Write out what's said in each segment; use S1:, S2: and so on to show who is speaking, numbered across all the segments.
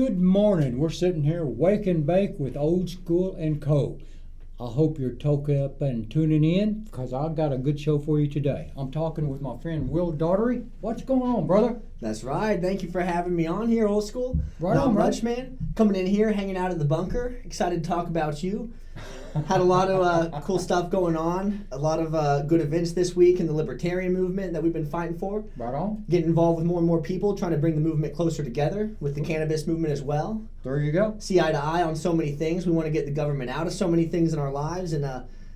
S1: Good morning. We're sitting here wake and bake with OldSchoolAndCo. I hope you're toke up and tuning in because I've got a good show for you today. I'm talking with my friend Will Daughtery. What's going on, brother?
S2: That's right. Thank you for having me on here, Old School.
S1: Right
S2: Not
S1: on,
S2: much, man. Coming in here, hanging out at the bunker. Excited to talk about you. Had a lot of cool stuff going on. A lot of good events this week in the libertarian movement that we've been fighting for.
S1: Right on.
S2: Getting involved with more and more people, trying to bring the movement closer together with the cannabis movement as well.
S1: There you go.
S2: See eye to eye on so many things. We want to get the government out of so many things in our lives, and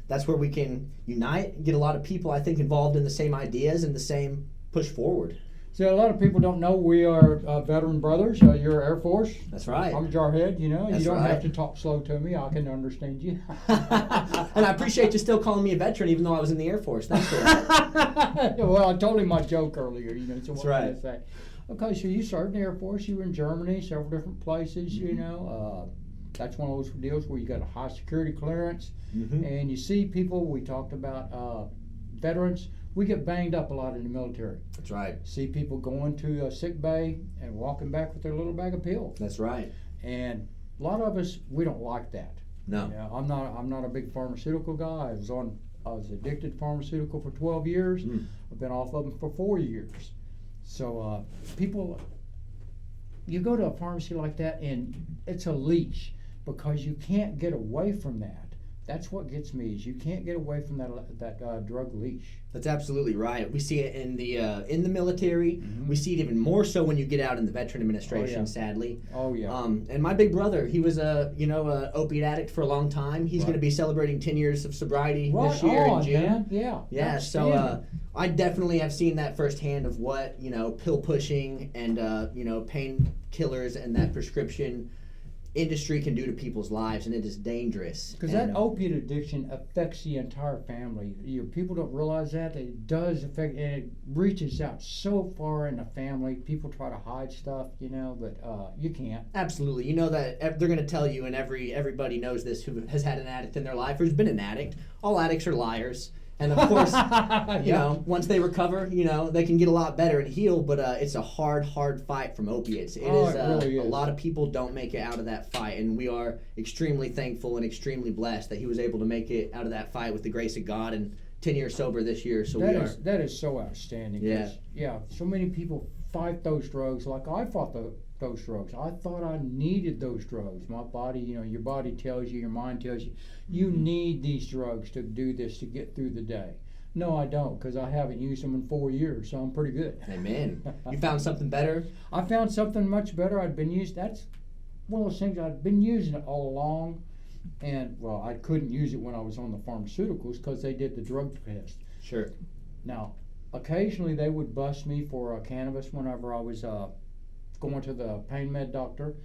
S2: that's where we can unite, get a lot of people, I think, involved in the same ideas and the same push forward.
S1: So a lot of people don't know we are veteran brothers. You're Air Force.
S2: That's right.
S1: I'm Jarhead, you know.
S2: That's
S1: you don't
S2: right.
S1: have to talk slow to me. I can understand you.
S2: And I appreciate you still calling me a veteran even though I was in the Air Force. Thanks for that.
S1: Well, I told him my joke earlier, you know. So
S2: That's
S1: what
S2: right.
S1: can I say? Okay, so you served in the Air Force. You were in Germany, several different places,
S2: Mm-hmm.
S1: you know. That's one of those deals where you got a high security clearance.
S2: Mm-hmm.
S1: And you see people, we talked about veterans. We get banged up a lot in the military.
S2: That's right.
S1: See people going to a sick bay and walking back with their little bag of pills.
S2: That's right.
S1: And a lot of us, we don't like that.
S2: No.
S1: Yeah, I'm not a big pharmaceutical guy. I was addicted to pharmaceutical for 12 years. I've been off of them for 4 years. So people, you go to a pharmacy like that and it's a leash because you can't get away from that. That's what gets me is you can't get away from that drug leash.
S2: That's absolutely right. We see it in the military.
S1: Mm-hmm.
S2: We see it even more so when you get out in the Veteran Administration.
S1: Oh, yeah.
S2: Sadly.
S1: Oh yeah.
S2: And my big brother, he was a opiate addict for a long time. He's
S1: Right.
S2: going to be celebrating 10 years of sobriety
S1: Right
S2: this year
S1: on,
S2: in June.
S1: man. Yeah.
S2: Yeah. So I definitely have seen that firsthand of what pill pushing and painkillers and that prescription industry can do to people's lives, and it is dangerous.
S1: Because that opiate addiction affects the entire family. People don't realize that. It does affect, and it reaches out so far in the family. People try to hide stuff, but you can't.
S2: Absolutely. You know that they're going to tell you, and everybody knows this who has had an addict in their life or who's been an addict. All addicts are liars. And of course, once they recover, they can get a lot better and heal, but it's a hard fight from opiates. It
S1: really is.
S2: A lot of people don't make it out of that fight, and we are extremely thankful and extremely blessed that he was able to make it out of that fight with the grace of God and 10 years sober this year. So
S1: that is so outstanding.
S2: Yeah.
S1: So many people fight those drugs like I fought those drugs. I thought I needed those drugs. My body, your body tells you, your mind tells you, you need these drugs to do this, to get through the day. No, I don't, because I haven't used them in 4 years, so I'm pretty good.
S2: Amen. You found something better?
S1: I found something much better. That's one of those things I'd been using it all along. And, well, I couldn't use it when I was on the pharmaceuticals because they did the drug test.
S2: Sure.
S1: Now, occasionally they would bust me for cannabis whenever I was going to the pain med doctor.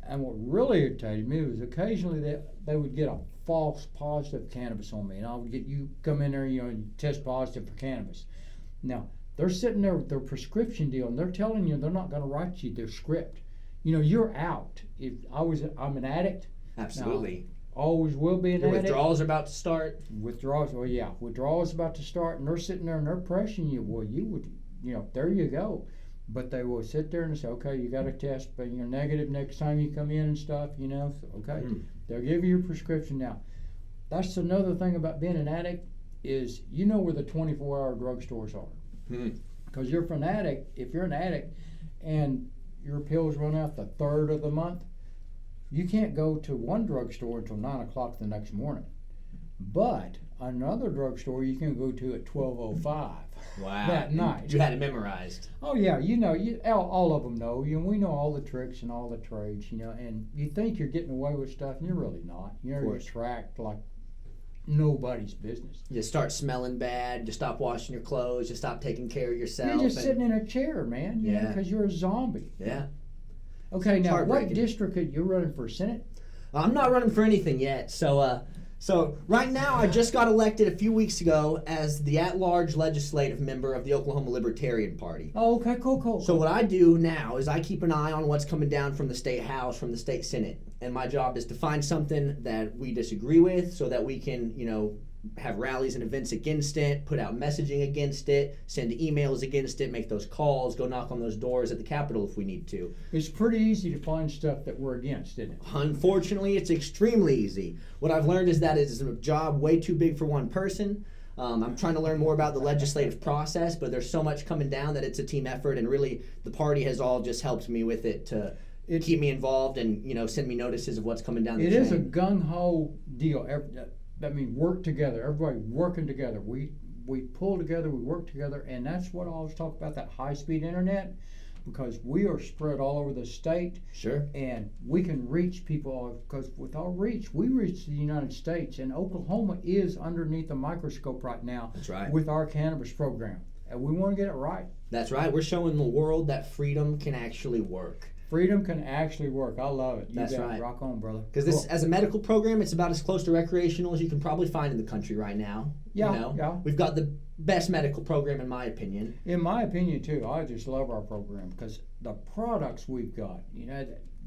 S1: And what really irritated me was occasionally they would get a false positive cannabis on me. And I would get, you come in there, and test positive for cannabis. Now, they're sitting there with their prescription deal and they're telling you they're not going to write you their script. You're out. I'm an addict.
S2: Absolutely.
S1: Now, always will be an
S2: Your
S1: addict.
S2: withdrawals are about to start.
S1: Withdrawals about to start, and they're sitting there and they're pressuring you. Well, you would, there you go. But they will sit there and say, okay, you got a test, but you're negative next time you come in and stuff, so, okay. They'll give you your prescription. Now, that's another thing about being an addict is where the 24-hour drugstores are. Because if you're an addict and your pills run out the 3rd of the month, you can't go to one drugstore until 9 o'clock the next morning. But another drugstore you can go to at 12:05 that night.
S2: You had it memorized.
S1: Oh yeah, all of them know. We know all the tricks and all the trades. And you think you're getting away with stuff, and you're really not. You're tracked like nobody's business.
S2: You start smelling bad. You stop washing your clothes. You stop taking care of yourself.
S1: You're just sitting in a chair, man. Because you're a zombie.
S2: Yeah.
S1: Okay, now what district are you running for Senate?
S2: I'm not running for anything yet. So right now I just got elected a few weeks ago as the at-large legislative member of the Oklahoma Libertarian Party.
S1: Oh, okay, cool.
S2: So what I do now is I keep an eye on what's coming down from the state house, from the state senate. And my job is to find something that we disagree with so that we can, have rallies and events against it, put out messaging against it, send emails against it, make those calls, go knock on those doors at the Capitol if we need to.
S1: It's pretty easy to find stuff that we're against, isn't it?
S2: Unfortunately, it's extremely easy. What I've learned is that it's a job way too big for one person. I'm trying to learn more about the legislative process, but there's so much coming down that it's a team effort, and really the party has all just helped me with it to keep me involved and send me notices of what's coming down the chain.
S1: It is a gung-ho deal. That means work together. Everybody working together. We pull together, we work together, and that's what I always talk about, that high-speed internet, because we are spread all over the state.
S2: Sure.
S1: And we can reach people, because with our reach, we reach the United States, and Oklahoma is underneath a microscope right now.
S2: That's right.
S1: With our cannabis program, and we want to get it right.
S2: That's right. We're showing the world that freedom can actually work.
S1: Freedom can actually work. I love it.
S2: That's right.
S1: Rock on, brother.
S2: Because this, as a medical program, it's about as close to recreational as you can probably find in the country right now.
S1: Yeah, yeah.
S2: We've got the best medical program, in my opinion.
S1: In my opinion, too. I just love our program because the products we've got.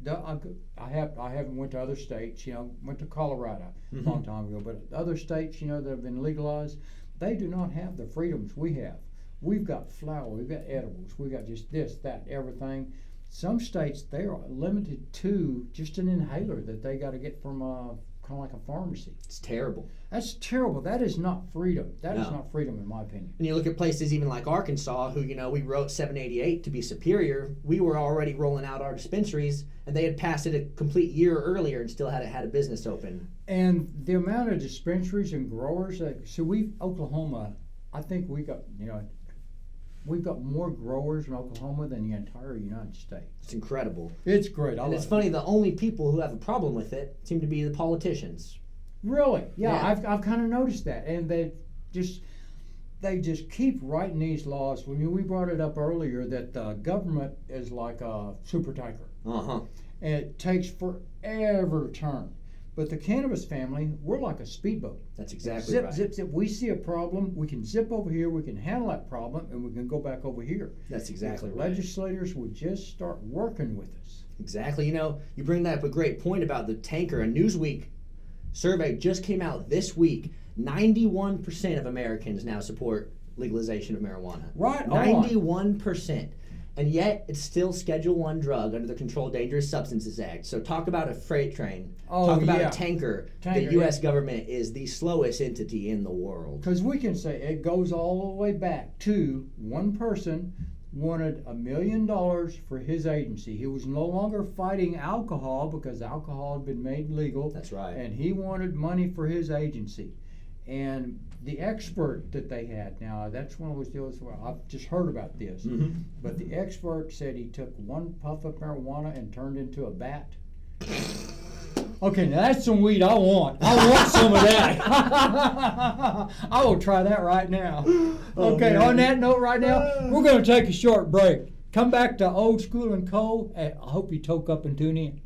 S1: I haven't went to other states. Went to Colorado a long time ago, but other states, that have been legalized, they do not have the freedoms we have. We've got flower, we've got edibles, we got just this, that, everything. Some states, they are limited to just an inhaler that they got to get from kind of like a pharmacy.
S2: It's terrible.
S1: That's terrible. That is not freedom. That is not freedom, in my opinion.
S2: And you look at places even like Arkansas, who, we wrote 788 to be superior. We were already rolling out our dispensaries, and they had passed it a complete year earlier and still hadn't had a business open.
S1: And the amount of dispensaries and growers, Oklahoma, I think we've got more growers in Oklahoma than the entire United States.
S2: It's incredible.
S1: It's great.
S2: And it's funny, the only people who have a problem with it seem to be the politicians.
S1: Really? Yeah. I've kind of noticed that. And they just keep writing these laws. We brought it up earlier that the government is like a super tanker.
S2: Uh-huh.
S1: And it takes forever to turn. But the cannabis family, we're like a speedboat.
S2: That's exactly
S1: right.
S2: Zip.
S1: We see a problem, we can zip over here, we can handle that problem, and we can go back over here.
S2: That's exactly
S1: right. Legislators would just start working with us.
S2: Exactly. You bring up a great point about the tanker. A Newsweek survey just came out this week. 91% of Americans now support legalization of marijuana.
S1: Right.
S2: 91%. And yet, it's still Schedule I drug under the Controlled Dangerous Substances Act. So talk about a freight train. Talk about a tanker. The U.S. government is the slowest entity in the world.
S1: Because we can say it goes all the way back to one person wanted $1 million for his agency. He was no longer fighting alcohol because alcohol had been made legal.
S2: That's right.
S1: And he wanted money for his agency. And the expert that they had, now that's one of those deals where I've just heard about this, but the expert said he took one puff of marijuana and turned into a bat. Okay, now that's some weed I want. I want some of that. I will try that right now. Okay, on that note right now, we're going to take a short break. Come back to Old School and Co. I hope you toke up and tune in.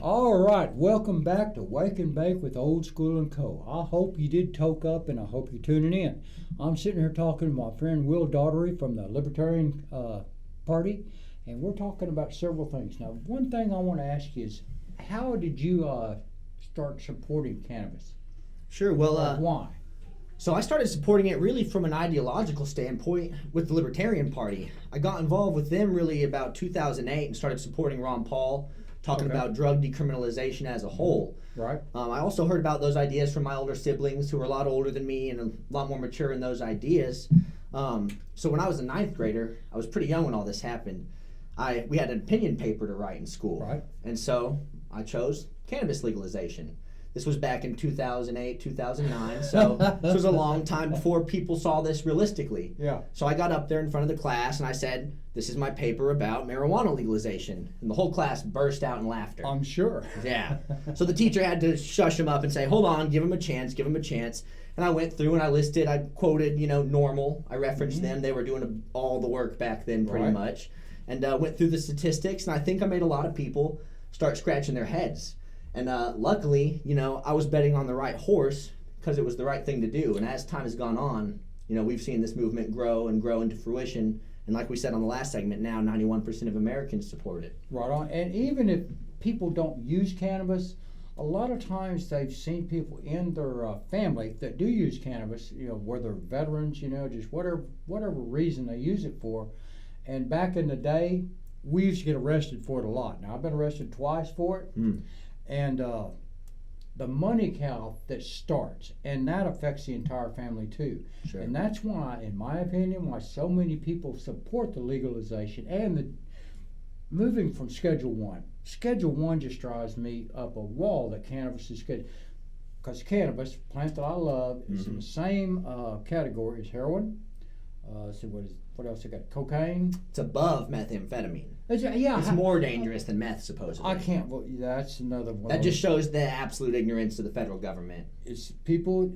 S1: All right, welcome back to Wake and Bake with Old School and Co. I hope you did toke up, and I hope you're tuning in. I'm sitting here talking to my friend Will Daughtery from the Libertarian Party, and we're talking about several things. Now, one thing I want to ask you is, how did you start supporting cannabis?
S2: Sure. Well,
S1: why?
S2: So I started supporting it really from an ideological standpoint with the Libertarian Party. I got involved with them really about 2008 and started supporting Ron Paul, talking about drug decriminalization as a whole.
S1: Right.
S2: I also heard about those ideas from my older siblings who were a lot older than me and a lot more mature in those ideas. So when I was a ninth grader, I was pretty young when all this happened. We had an opinion paper to write in school.
S1: Right.
S2: And so I chose cannabis legalization. This was back in 2008, 2009, so this was a long time before people saw this realistically.
S1: Yeah.
S2: So I got up there in front of the class and I said, this is my paper about marijuana legalization. And the whole class burst out in laughter.
S1: I'm sure.
S2: Yeah. So the teacher had to shush him up and say, hold on, give him a chance, give him a chance. And I went through and I quoted, NORML. I referenced them. They were doing all the work back then pretty much. And went through the statistics, and I think I made a lot of people start scratching their heads. And luckily, I was betting on the right horse because it was the right thing to do. And as time has gone on, we've seen this movement grow and grow into fruition. And like we said on the last segment, now 91% of Americans support it.
S1: Right on. And even if people don't use cannabis, a lot of times they've seen people in their family that do use cannabis, where they're veterans, just whatever reason they use it for. And back in the day, we used to get arrested for it a lot. Now, I've been arrested twice for it. And the money cow that starts, and that affects the entire family too.
S2: Sure.
S1: And that's why, in my opinion, why so many people support the legalization and the moving from Schedule 1. Schedule 1 just drives me up a wall that cannabis is scheduled. Because cannabis, plant that I love, is in the same category as heroin. So what else I got? Cocaine.
S2: It's above methamphetamine.
S1: It's
S2: more dangerous than meth, supposedly.
S1: I can't. Well, that's another one.
S2: That just shows the absolute ignorance of the federal government.
S1: It's people.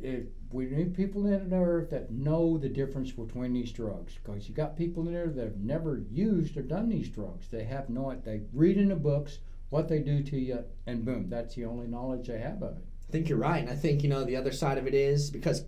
S1: We need people in there that know the difference between these drugs. Because you got people in there that have never used or done these drugs. They have no. They read in the books what they do to you, and boom, that's the only knowledge they have of it.
S2: I think you're right, and I think the other side of it is because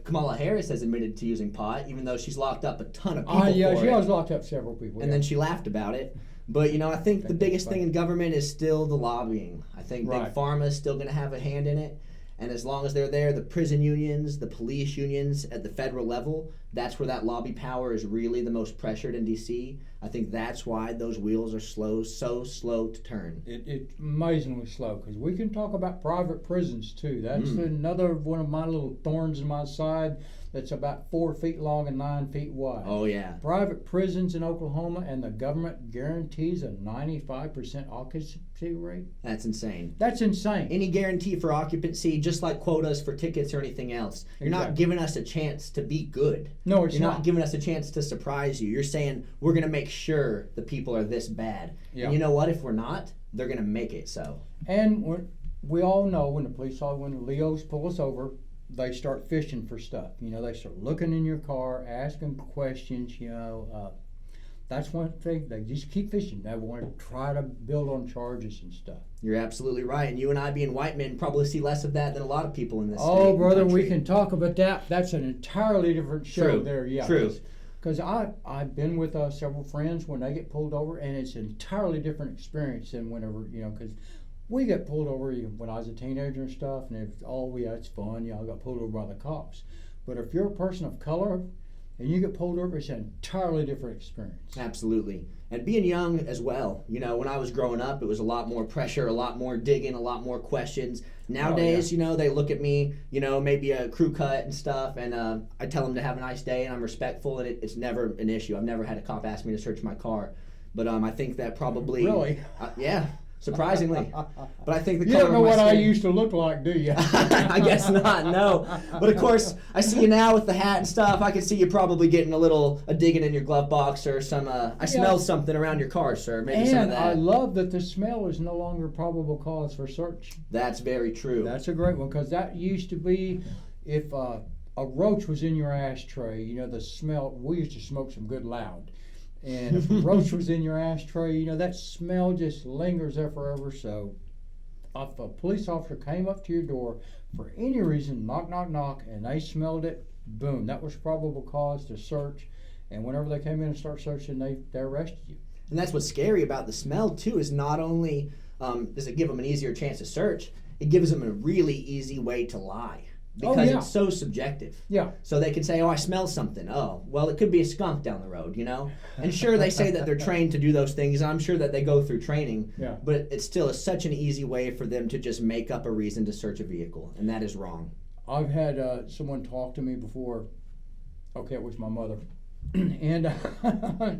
S2: Kamala Harris has admitted to using pot, even though she's locked up a ton of people.
S1: She has locked up several people,
S2: and then she laughed about it. But I think the biggest thing in government is still the lobbying. I think Big Pharma is still going to have a hand in it, and as long as they're there, the prison unions, the police unions at the federal level, that's where that lobby power is really the most pressured in D.C. I think that's why those wheels are so slow to turn.
S1: It's amazingly slow, because we can talk about private prisons too. That's another one of my little thorns in my side that's about 4 feet long and 9 feet wide.
S2: Oh, yeah.
S1: Private prisons in Oklahoma, and the government guarantees a 95% occupancy rate.
S2: That's insane.
S1: That's insane.
S2: Any guarantee for occupancy, just like quotas for tickets or anything else, you're not giving us a chance to be good.
S1: No, it's
S2: You're not giving us a chance to surprise you. You're saying we're going to make sure the people are this bad. Yeah. And you know what? If we're not, they're going to make it so.
S1: And we all know when the Leos pull us over, they start fishing for stuff. They start looking in your car, asking questions. That's one thing. They just keep fishing. They want to try to build on charges and stuff.
S2: You're absolutely right. And you and I, being white men, probably see less of that than a lot of people in this state.
S1: Oh, brother, we can talk about that. That's an entirely different show.
S2: True.
S1: There. Yeah.
S2: True.
S1: Because I've been with several friends when they get pulled over, and it's an entirely different experience than whenever, because we get pulled over when I was a teenager and stuff, and it's fun. I got pulled over by the cops. But if you're a person of color and you get pulled over, it's an entirely different experience.
S2: Absolutely. And being young as well. When I was growing up, it was a lot more pressure, a lot more digging, a lot more questions. Nowadays, they look at me, maybe a crew cut and stuff, and I tell them to have a nice day, and I'm respectful, and it's never an issue. I've never had a cop ask me to search my car. But I think that probably...
S1: Really?
S2: Yeah. Surprisingly. But I think the
S1: you
S2: color
S1: don't know
S2: of my
S1: what
S2: skin,
S1: I used to look like, do you?
S2: I guess not, no. But of course, I see you now with the hat and stuff. I can see you probably getting a digging in your glove box or some, I smell something around your car, sir. Maybe some of that.
S1: I love that the smell is no longer probable cause for search.
S2: That's very true.
S1: That's a great one, because that used to be, if a roach was in your ashtray, the smell, we used to smoke some good loud. And if a roach was in your ashtray, that smell just lingers there forever. So if a police officer came up to your door for any reason, knock, knock, knock, and they smelled it, boom, that was probable cause to search. And whenever they came in and start searching, they arrested you.
S2: And that's what's scary about the smell too, is not only does it give them an easier chance to search, it gives them a really easy way to lie. Because it's so subjective.
S1: Yeah.
S2: So they can say, oh, I smell something. Oh, well, it could be a skunk down the road, you know? And sure, they say that they're trained to do those things, and I'm sure that they go through training.
S1: Yeah.
S2: But it still is such an easy way for them to just make up a reason to search a vehicle, and that is wrong.
S1: I've had someone talk to me before. Okay, it was my mother. And
S2: I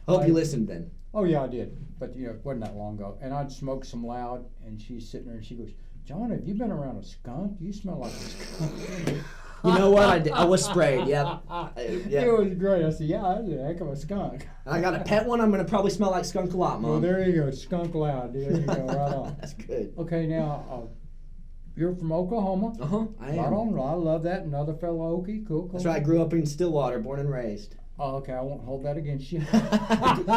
S2: hope you listened then.
S1: Oh, yeah, I did. But, you know, it wasn't that long ago. And I'd smoked some loud, and she's sitting there, and she goes, John, have you been around a skunk? You smell like a skunk.
S2: You know what? I was sprayed, yep.
S1: It was great. I said, yeah, I was a heck of a skunk.
S2: I got a pet one. I'm going to probably smell like skunk a lot, Mom.
S1: Well, there you go. Skunk loud. There you go. Right on.
S2: That's good.
S1: Okay, now, you're from Oklahoma.
S2: Uh-huh, I am.
S1: Right on. I love that. Another fellow Okie. Cool.
S2: That's right. I grew up in Stillwater, born and raised.
S1: Oh, okay. I won't hold that against you.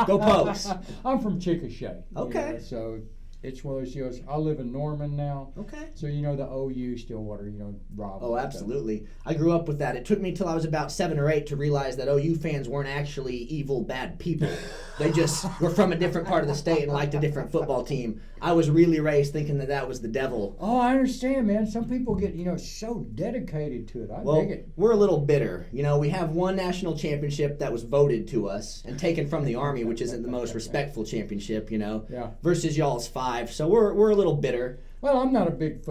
S2: Go Pokes.
S1: I'm from Chickasha.
S2: Okay.
S1: You know, so it's one of those deals. I live in Norman now.
S2: Okay.
S1: So you know the OU Stillwater, you know, Rob.
S2: Oh, absolutely. I grew up with that. It took me till I was about 7 or 8 to realize that OU fans weren't actually evil, bad people. They just were from a different part of the state and liked a different football team. I was really raised thinking that that was the devil.
S1: Oh, I understand, man. Some people get, you know, so dedicated to it. I dig it.
S2: We're a little bitter. You know, we have one national championship that was voted to us and taken from the Army, which isn't the most respectful championship, you know, versus y'all's 5. So we're a little bitter.
S1: Well, I'm not a big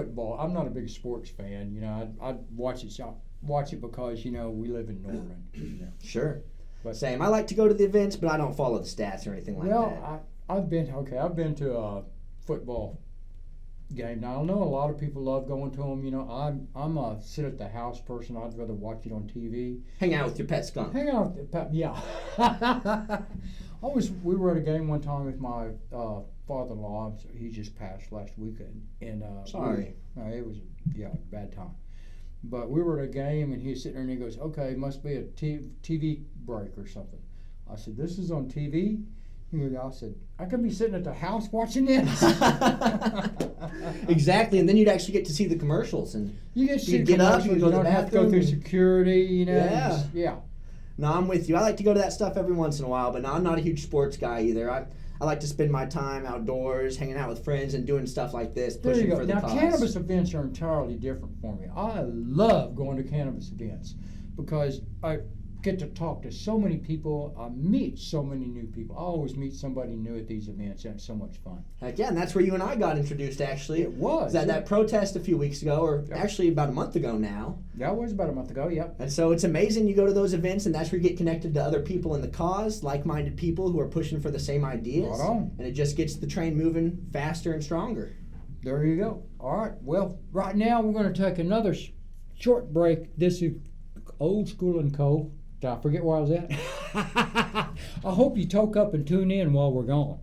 S1: sports fan. You know, I watch it because, you know, we live in Norman. You know.
S2: Sure. But same. I like to go to the events, but I don't follow the stats or anything like that.
S1: Well, I've been to a football game. Now, I know a lot of people love going to them. You know, I'm a sit at the house person. I'd rather watch it on TV.
S2: Hang out with your pet skunk.
S1: Hang out with the pet, yeah. We were at a game one time with my father-in-law. He just passed last weekend. And
S2: sorry.
S1: It was a bad time. But we were at a game, and he's sitting there, and he goes, okay, it must be a TV break or something. I said, this is on TV? I said, I could be sitting at the house watching this.
S2: Exactly, and then you'd actually get to see the commercials, and
S1: you get to
S2: see get up, you go to the bathroom,
S1: have to go through security, you know.
S2: Yeah. No, I'm with you. I like to go to that stuff every once in a while, but no, I'm not a huge sports guy either. I like to spend my time outdoors, hanging out with friends, and doing stuff like this, pushing for the cause.
S1: Now, cannabis events are entirely different for me. I love going to cannabis events because I get to talk to so many people. I meet so many new people. I always meet somebody new at these events, and it's so much fun.
S2: Heck yeah, and that's where you and I got introduced, actually.
S1: It was.
S2: At that protest a few weeks ago, or actually about a month ago now.
S1: Yeah, it was about a month ago, yep.
S2: And so it's amazing you go to those events, and that's where you get connected to other people in the cause, like-minded people who are pushing for the same ideas.
S1: Right on.
S2: And it just gets the train moving faster and stronger.
S1: There you go. All right, well, right now we're going to take another short break. This is OldSchoolAndCo. Did I forget where I was at? I hope you toke up and tune in while we're gone.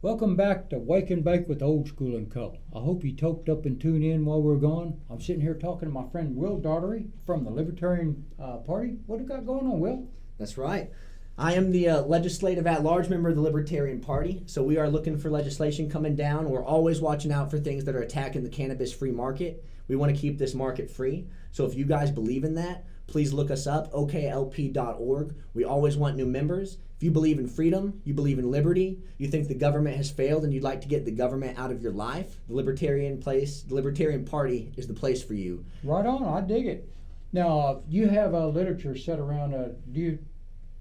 S1: Welcome back to Wake and Bake with Old School and Co. I hope you toked up and tuned in while we're gone. I'm sitting here talking to my friend Will Daugherty from the Libertarian Party. What do you got going on, Will?
S2: That's right. I am the legislative at-large member of the Libertarian Party, so we are looking for legislation coming down. We're always watching out for things that are attacking the cannabis-free market. We want to keep this market free, so if you guys believe in that, please look us up, oklp.org. We always want new members. If you believe in freedom, you believe in liberty, you think the government has failed and you'd like to get the government out of your life, the Libertarian Party is the place for you.
S1: Right on, I dig it. Now, you have literature set around, do you,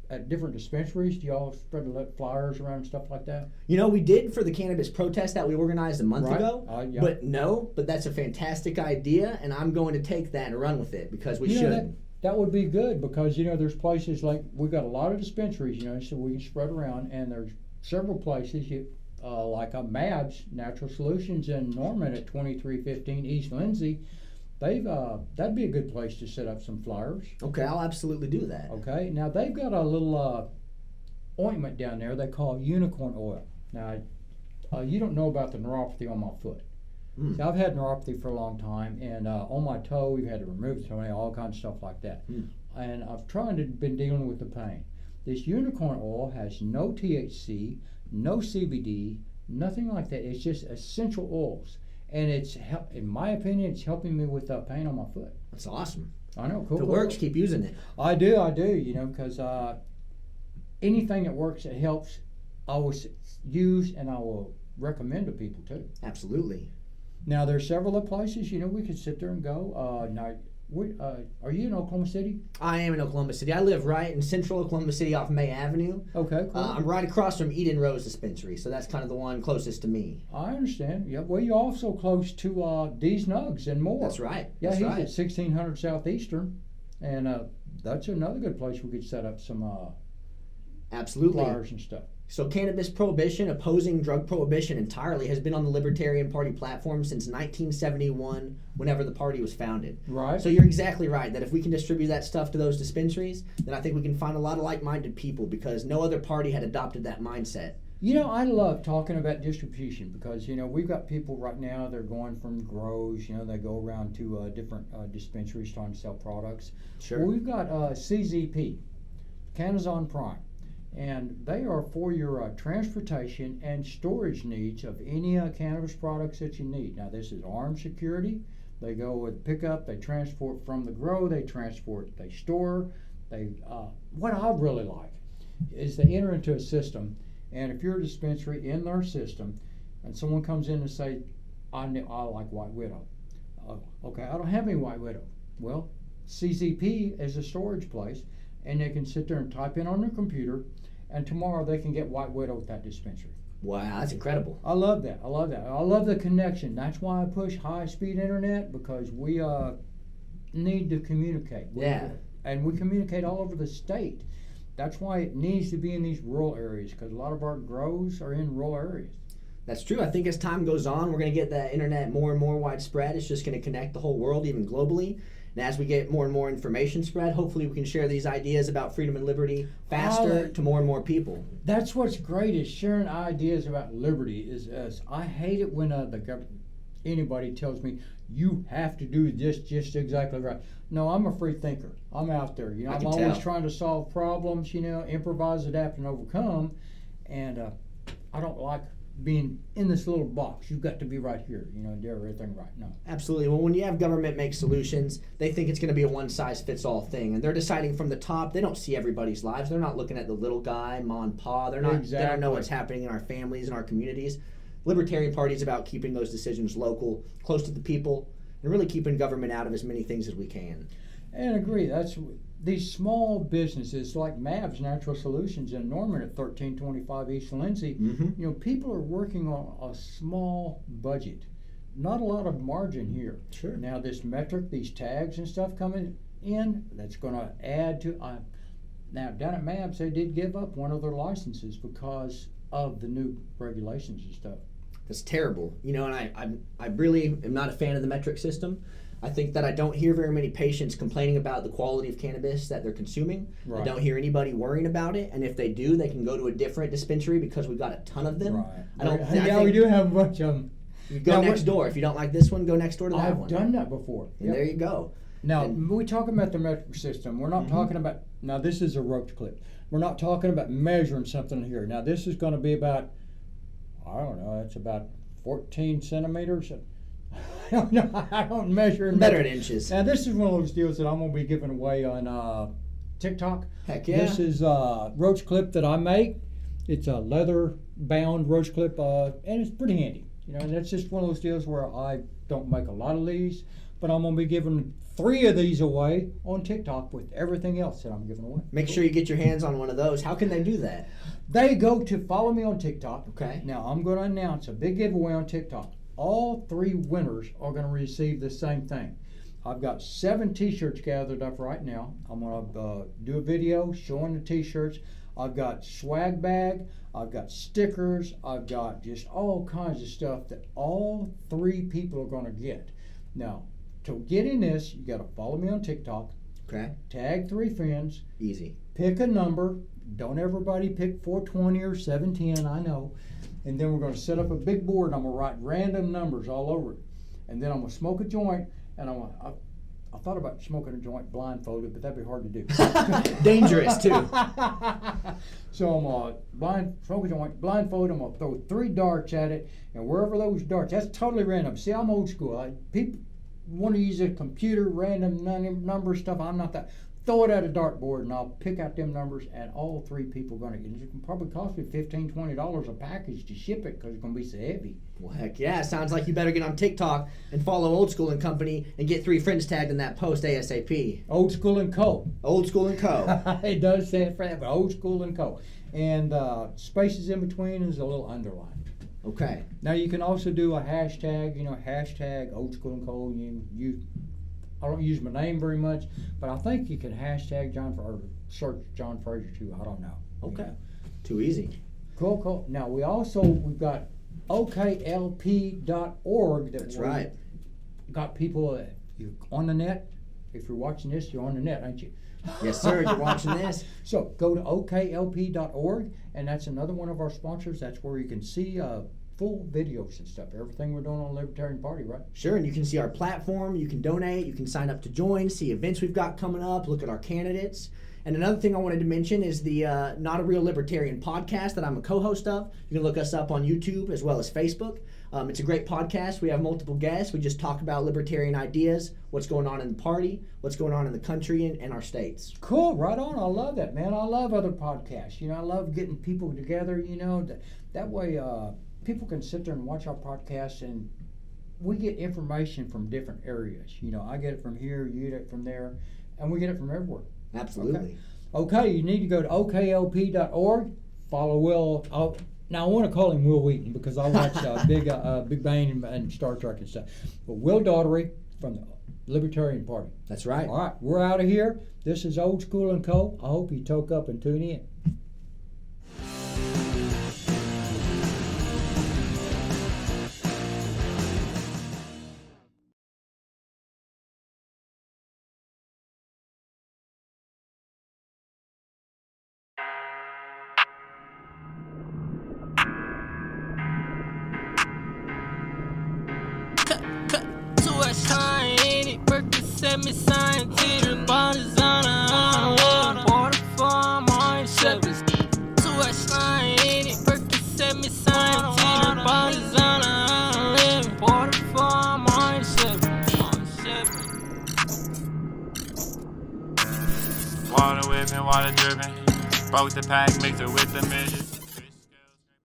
S1: at different dispensaries, do y'all spread flyers around and stuff like that?
S2: You know, we did for the cannabis protest that we organized a month ago,
S1: yeah.
S2: but that's a fantastic idea, and I'm going to take that and run with it because we should.
S1: That would be good because, there's places like, we got a lot of dispensaries, so we can spread around, and there's several places, like MABS, Natural Solutions in Norman at 2315 East Lindsay. That'd be a good place to set up some flyers.
S2: Okay, I'll absolutely do that.
S1: Okay, now they've got a little ointment down there they call unicorn oil. Now, you don't know about the neuropathy on my foot. So I've had neuropathy for a long time, and on my toe, we've had to remove the toenail, all kinds of stuff like that. And I've been dealing with the pain. This unicorn oil has no THC, no CBD, nothing like that. It's just essential oils. And in my opinion, it's helping me with pain on my foot.
S2: That's awesome.
S1: I know, cool.
S2: If it works, keep using it.
S1: I do, because anything that works, that helps, I will use and I will recommend to people too.
S2: Absolutely.
S1: Now, there's several other places, we could sit there and go. Now, are you in Oklahoma City?
S2: I am in Oklahoma City. I live right in central Oklahoma City off May Avenue.
S1: Okay, cool.
S2: I'm right across from Eden Rose Dispensary, so that's kind of the one closest to me.
S1: I understand. Yeah, well, you're also close to D's Nugs and more.
S2: That's right.
S1: Yeah,
S2: that's
S1: he's
S2: right.
S1: at 1600 Southeastern, and that's another good place we could set up some
S2: absolutely
S1: flyers and stuff.
S2: So cannabis prohibition, opposing drug prohibition entirely, has been on the Libertarian Party platform since 1971, whenever the party was founded.
S1: Right.
S2: So you're exactly right, that if we can distribute that stuff to those dispensaries, then I think we can find a lot of like-minded people because no other party had adopted that mindset.
S1: I love talking about distribution because, we've got people right now, they're going from grows, they go around to different dispensaries trying to sell products.
S2: Sure.
S1: Well, we've got CZP, Canazon Prime. And they are for your transportation and storage needs of any cannabis products that you need. Now, this is armed security. They go with pickup, they transport from the grow, they store. What I really like is they enter into a system, and if you're a dispensary in their system, and someone comes in and say, I like White Widow. Okay, I don't have any White Widow. Well, CZP is a storage place, and they can sit there and type in on their computer, and tomorrow they can get White Widow at that dispensary.
S2: Wow, that's incredible.
S1: I love that. I love the connection. That's why I push high-speed internet, because we need to communicate.
S2: Yeah.
S1: And we communicate all over the state. That's why it needs to be in these rural areas, because a lot of our grows are in rural areas.
S2: That's true. I think as time goes on, we're going to get that internet more and more widespread. It's just going to connect the whole world, even globally. And as we get more and more information spread, hopefully we can share these ideas about freedom and liberty faster to more and more people.
S1: That's what's great, is sharing ideas about liberty. I hate it when anybody tells me, you have to do this just exactly right. No, I'm a free thinker. I'm out there. I'm always trying to solve problems, improvise, adapt, and overcome. And I don't like being in this little box. You've got to be right here, do everything right. No.
S2: Absolutely. Well, when you have government make solutions, they think it's going to be a one-size-fits-all thing, and they're deciding from the top. They don't see everybody's lives. They're not looking at the little guy, ma and pa. They don't know what's happening in our families and our communities. Libertarian Party is about keeping those decisions local, close to the people, and really keeping government out of as many things as we can.
S1: And agree. That's these small businesses like MABS Natural Solutions in Norman at 1325 East Lindsay.
S2: Mm-hmm.
S1: People are working on a small budget, not a lot of margin here.
S2: Sure.
S1: Now this metric, these tags and stuff coming in, that's going to add to. Now down at MABS, they did give up one of their licenses because of the new regulations and stuff.
S2: That's terrible. And I really am not a fan of the metric system. I think that I don't hear very many patients complaining about the quality of cannabis that they're consuming.
S1: Right.
S2: I don't hear anybody worrying about it, and if they do, they can go to a different dispensary because we've got a ton of them.
S1: Right.
S2: I don't.
S1: We do have a bunch of them.
S2: You go next door. If you don't like this one, go next door to that
S1: I've
S2: one.
S1: done that before.
S2: And there you go.
S1: Now, we're talking about the metric system. We're not talking about, now this is a roach clip. We're not talking about measuring something here. Now, this is going to be about, I don't know, it's about 14 centimeters. I don't measure in
S2: Better in inches.
S1: Now, this is one of those deals that I'm going to be giving away on TikTok.
S2: Heck yeah.
S1: This is a roach clip that I make. It's a leather-bound roach clip, and it's pretty handy. And that's just one of those deals where I don't make a lot of these, but I'm going to be giving 3 of these away on TikTok with everything else that I'm giving away.
S2: Make sure you get your hands on one of those. How can they do that?
S1: They go to follow me on TikTok.
S2: Okay.
S1: Now, I'm going to announce a big giveaway on TikTok. All 3 winners are going to receive the same thing. I've got 7 t-shirts gathered up right now. I'm going to do a video showing the t-shirts. I've got swag bag. I've got stickers. I've got just all kinds of stuff that all 3 people are going to get. Now, to get in this, you got to follow me on TikTok.
S2: Okay.
S1: Tag 3 friends.
S2: Easy.
S1: Pick a number. Don't everybody pick 420 or 710, I know. And then we're going to set up a big board and I'm going to write random numbers all over it. And then I'm going to smoke a joint and I thought about smoking a joint blindfolded, but that'd be hard to do.
S2: Dangerous too.
S1: So I'm going to smoke a joint, blindfold. I'm going to throw 3 darts at it, and wherever those darts, that's totally random. See, I'm old school. People want to use a computer, random number stuff. I'm not that. Throw it at a dartboard, and I'll pick out them numbers, and all 3 people are going to get it. It can probably cost me $15, $20 a package to ship it because it's going to be so heavy.
S2: Well, heck yeah. Sounds like you better get on TikTok and follow Old School and Company and get 3 friends tagged in that post ASAP.
S1: OldSchoolAndCo.
S2: OldSchoolAndCo.
S1: It does stand for that, but OldSchoolAndCo. And spaces in between is a little underline.
S2: Okay.
S1: Now you can also do a hashtag, hashtag OldSchoolAndCo. I don't use my name very much, but I think you can hashtag or search John Frasure too. I don't know.
S2: Okay. Too easy.
S1: Cool. Now we've got OKLP.org.
S2: That's right.
S1: Got people you're on the net. If you're watching this, you're on the net, ain't you?
S2: Yes, sir. You're watching this.
S1: So go to OKLP.org, and that's another one of our sponsors. That's where you can see full videos and stuff. Everything we're doing on the Libertarian Party, right?
S2: Sure, and you can see our platform. You can donate. You can sign up to join, see events we've got coming up, look at our candidates. And another thing I wanted to mention is the Not a Real Libertarian podcast that I'm a co-host of. You can look us up on YouTube as well as Facebook. It's a great podcast. We have multiple guests. We just talk about libertarian ideas, what's going on in the party, what's going on in the country and our states.
S1: Cool, right on. I love that, man. I love other podcasts. I love getting people together, that way people can sit there and watch our podcasts, and we get information from different areas. I get it from here, you get it from there, and we get it from everywhere.
S2: Absolutely.
S1: Okay, you need to go to OKLP.org. Follow Will. Now, I want to call him Will Wheaton because I watch Big Bang and Star Trek and stuff. But Will Daughtery from the Libertarian Party.
S2: That's right.
S1: All right, we're out of here. This is Old School and Co. I hope you toke up and tune in.
S3: Set me sign to the bodies on the water for my service. Too much line in it. Set me sign to the bodies on the water for my service. Water whipping, water dripping. Broke the pack, mixed it with the measures.